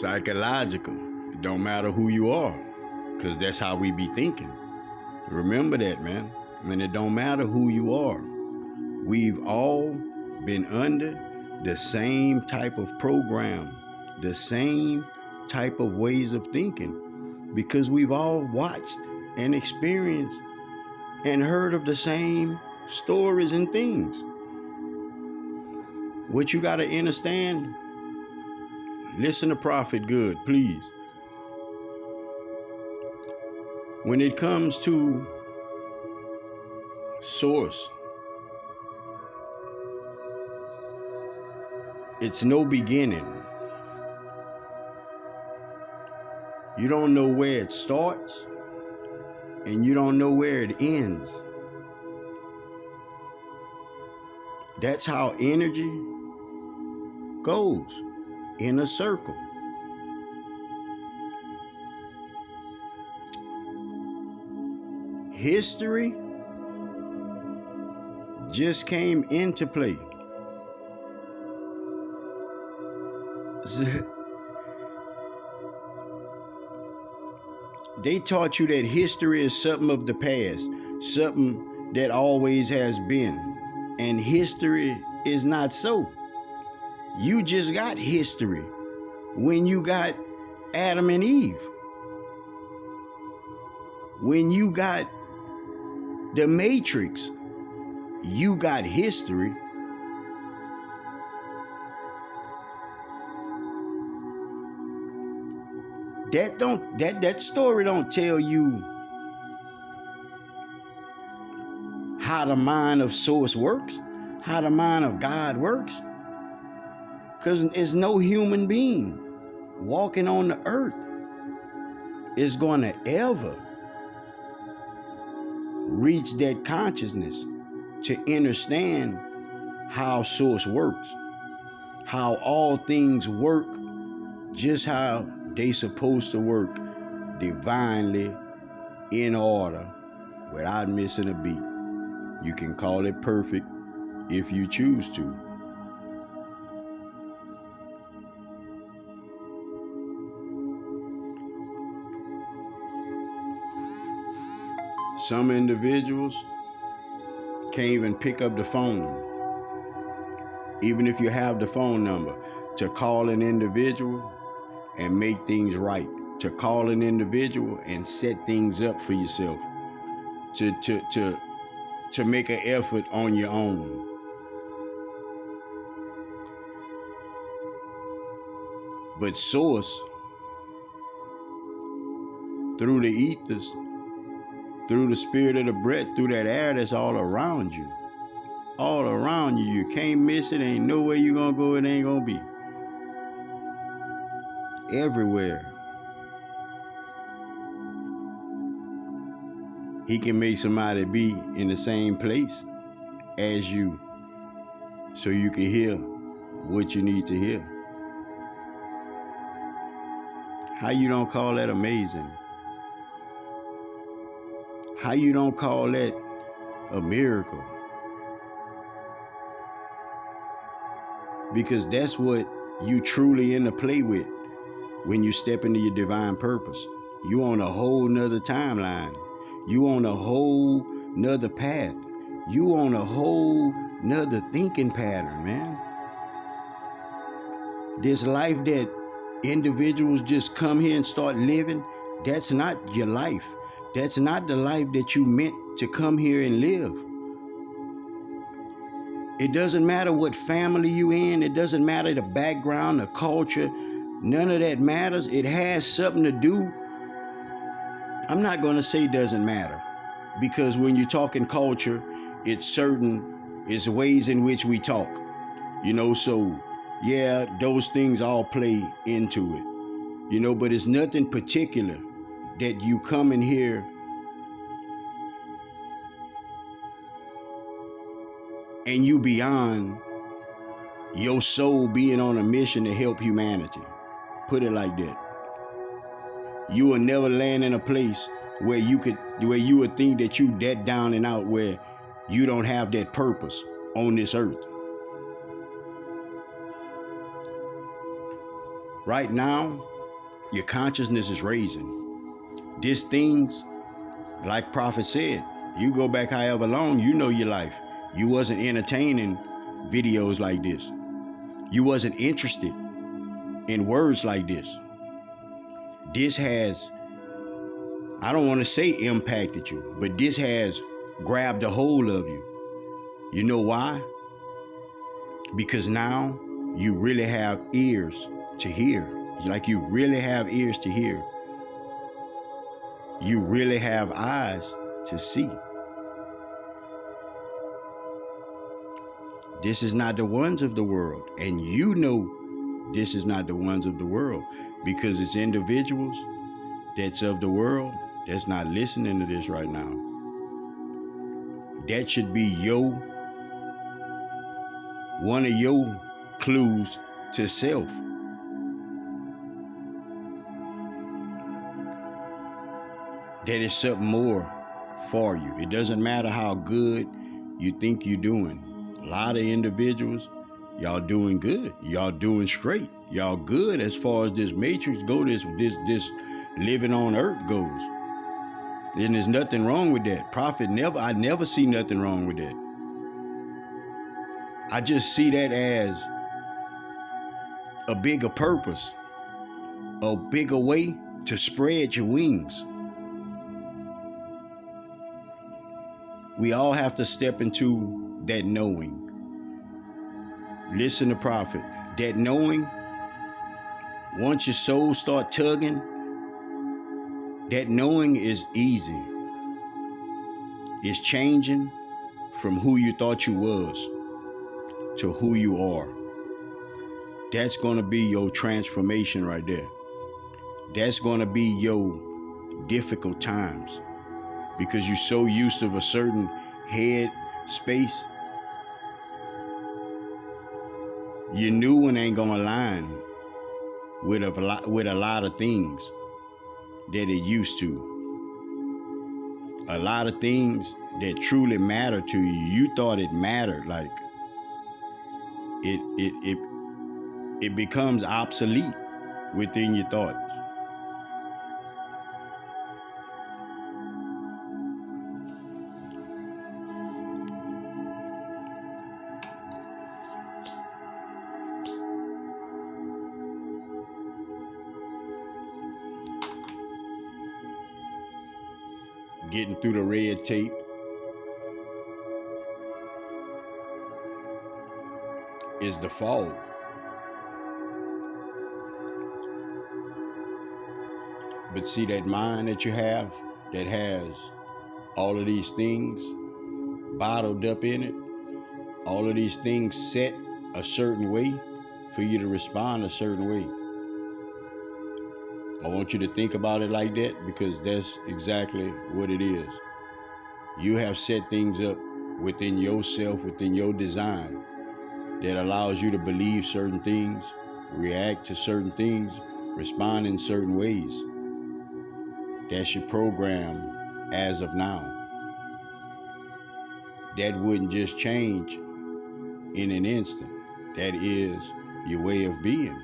Psychological. It don't matter who you are, because that's how we be thinking. Remember that, man. And it don't matter who you are. We've all been under the same type of program, the same type of ways of thinking, because we've all watched and experienced and heard of the same stories and things. What you got to understand, listen to Prophet good, please. When it comes to source, it's no beginning. You don't know where it starts, and you don't know where it ends. That's how energy goes, in a circle. History just came into play. They taught you that history is something of the past, something that always has been. And history is not so. You just got history when you got Adam and Eve. When you got the Matrix, you got history. That story don't tell you how the mind of source works, how the mind of God works. Because there's no human being walking on the earth is going to ever reach that consciousness to understand how source works, how all things work just how they supposed to work, divinely, in order, without missing a beat. You can call it perfect if you choose to. Some individuals can't even pick up the phone, even if you have the phone number, to call an individual and make things right, to call an individual and set things up for yourself, to make an effort on your own. But source, through the ethers, through the spirit of the breath, through that air that's all around you, you can't miss it. Ain't nowhere you gonna go, it ain't gonna be. Everywhere. He can make somebody be in the same place as you, so you can hear what you need to hear. How you don't call that amazing? How you don't call that a miracle? Because that's what you truly in the play with when you step into your divine purpose. You on a whole nother timeline. You on a whole nother path. You on a whole nother thinking pattern, man. This life that individuals just come here and start living, that's not your life. That's not the life that you meant to come here and live. It doesn't matter what family you in. It doesn't matter the background, the culture. None of that matters. It has something to do. I'm not going to say doesn't matter, because when you're talking culture, it's ways in which we talk, so yeah, those things all play into it, but it's nothing particular that you come in here and you beyond your soul being on a mission to help humanity. Put it like that. You will never land in a place where you would think that you that down and out, where you don't have that purpose on this earth. Right now, your consciousness is raising. These things, like Prophet said, you go back however long, you know your life. You wasn't entertaining videos like this. You wasn't interested in words like this. This has, I don't want to say impacted you, but this has grabbed a hold of you. You know why? Because now you really have ears to hear. Like you really have ears to hear. You really have eyes to see. This is not the ones of the world. And you know this is not the ones of the world because it's individuals that's of the world that's not listening to this right now. That should be one of your clues to self. That is something more for you. It doesn't matter how good you think you're doing. A lot of individuals, y'all doing good. Y'all doing straight. Y'all good as far as this matrix go, this living on earth goes. And there's nothing wrong with that. I never see nothing wrong with that. I just see that as a bigger purpose, a bigger way to spread your wings. We all have to step into that knowing. Listen to Prophet. That knowing, once your soul start tugging, that knowing is easy. It's changing from who you thought you was to who you are. That's going to be your transformation right there. That's going to be your difficult times because you're so used to a certain head space. Your new one ain't going to align with a lot of things that it used to. A lot of things that truly matter to you. You thought it mattered. Like it becomes obsolete within your thoughts. Getting through the red tape. Is the fog. But see that mind that you have that has all of these things bottled up in it, all of these things set a certain way for you to respond a certain way. I want you to think about it like that because that's exactly what it is. You have set things up within yourself, within your design, that allows you to believe certain things, react to certain things, respond in certain ways. That's your program as of now. That wouldn't just change in an instant. That is your way of being.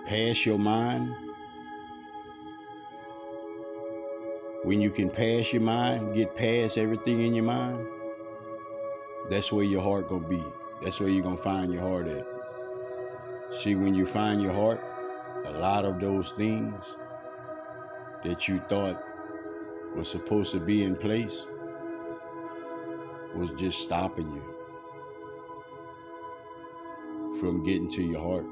Pass your mind. When you can pass your mind, get past everything in your mind, that's where your heart gonna be. That's where you're gonna find your heart at. See, when you find your heart, a lot of those things that you thought was supposed to be in place was just stopping you from getting to your heart.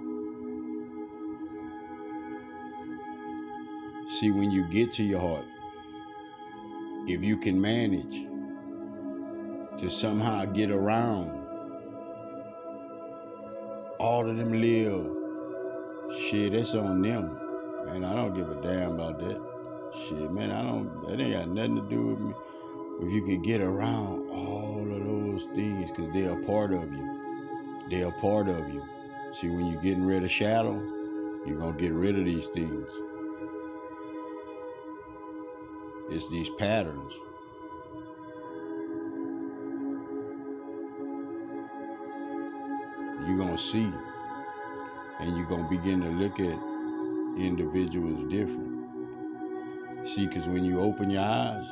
See, when you get to your heart, if you can manage to somehow get around all of them little shit, that's on them. Man, I don't give a damn about that. Shit, man, that ain't got nothing to do with me. If you can get around all of those things, because they're a part of you. They're a part of you. See, when you're getting rid of shadow, you're going to get rid of these things. It's these patterns. you're going to see, and you're going to begin to look at individuals different. See, because when you open your eyes,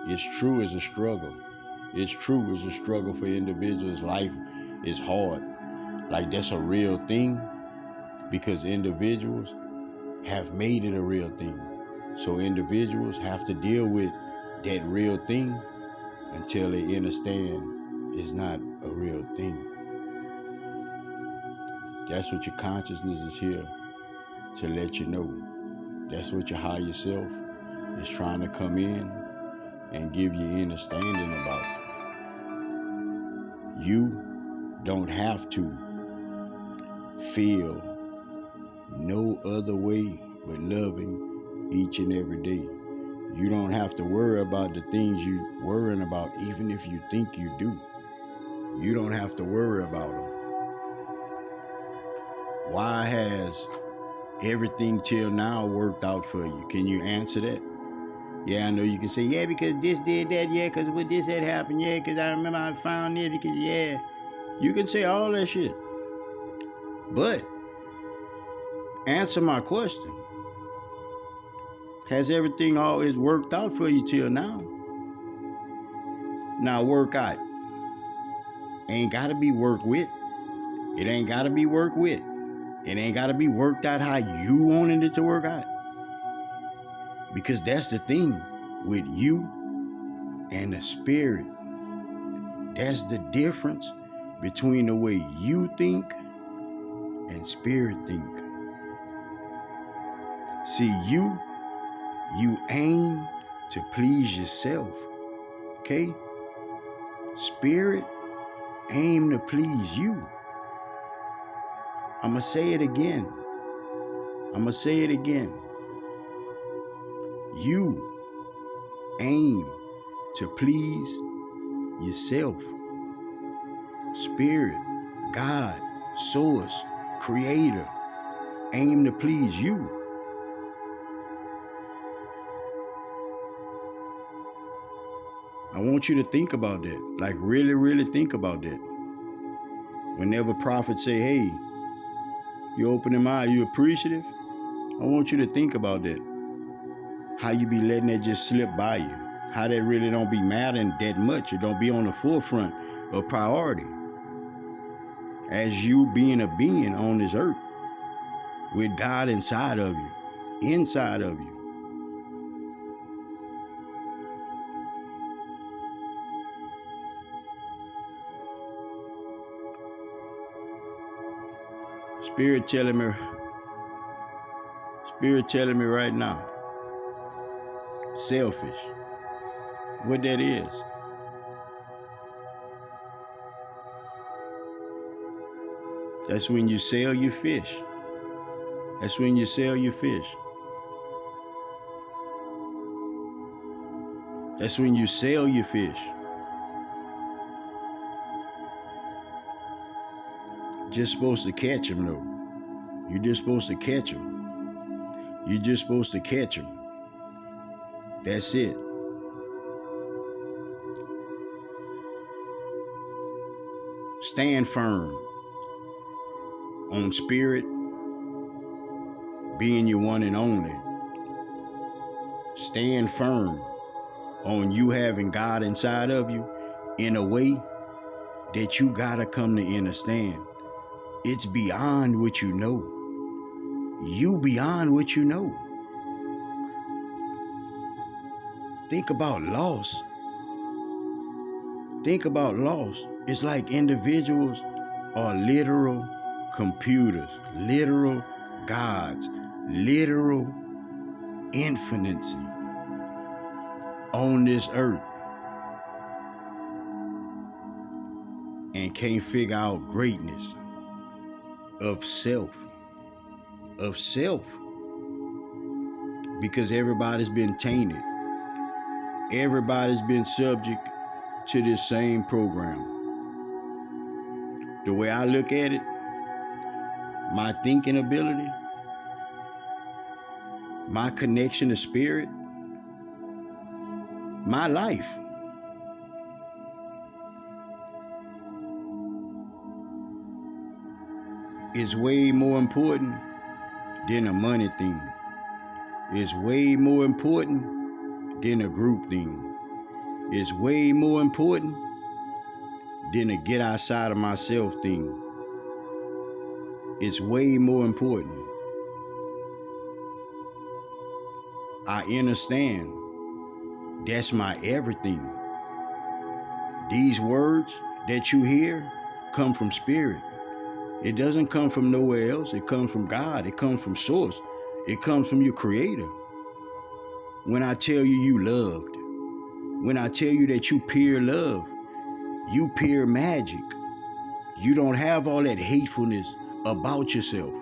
it's true as a struggle. It's true as a struggle for individuals. Life is hard. Like, that's a real thing, because individuals have made it a real thing. So individuals have to deal with that real thing until they understand it's not a real thing. That's what your consciousness is here to let you know. That's what your higher self is trying to come in and give you understanding about. You don't have to feel no other way but loving each and every day. You don't have to worry about the things you're worrying about, even if you think you do. You don't have to worry about them. Why has everything till now worked out for you? Can you answer that? Yeah, I know you can say, yeah, because this did that, yeah, because with this had happened, yeah, because I remember I found it, because, yeah. You can say all that shit. But answer my question. Has everything always worked out for you till now? Now, work out ain't got to be worked with. It ain't got to be worked with. It ain't got to be worked out how you wanted it to work out. Because that's the thing with you and the spirit. That's the difference between the way you think and spirit think. See, you aim to please yourself, okay? Spirit aim to please you. I'ma say it again. You aim to please yourself. Spirit, God, source, creator, aim to please you. I want you to think about that. Like, really, really think about that. Whenever prophets say, hey, you open them eyes, you appreciative? I want you to think about that. How you be letting that just slip by you. How that really don't be mattering that much. It don't be on the forefront of priority. As you being a being on this earth with God inside of you. Inside of you. Spirit telling me right now, selfish. What that is. That's when you sell your fish. That's when you sell your fish. That's when you sell your fish. Just supposed to catch them though. You're just supposed to catch them. You're just supposed to catch them. That's it. Stand firm on spirit being your one and only. Stand firm on you having God inside of you in a way that you gotta come to understand. It's beyond what you know. You beyond what you know. Think about loss. Think about loss. It's like individuals are literal computers, literal gods, literal infinity on this earth and can't figure out greatness of self. Because everybody's been tainted. Everybody's been subject to this same program. The way I look at it, my thinking ability, my connection to spirit, my life. is way more important than a money thing. It's way more important than a group thing. It's way more important than a get outside of myself thing. It's way more important. I understand that's my everything. These words that you hear come from spirit. It doesn't come from nowhere else. It comes from God. It comes from source. It comes from your creator. When I tell you loved, when I tell you that you pure love, you pure magic. You don't have all that hatefulness about yourself.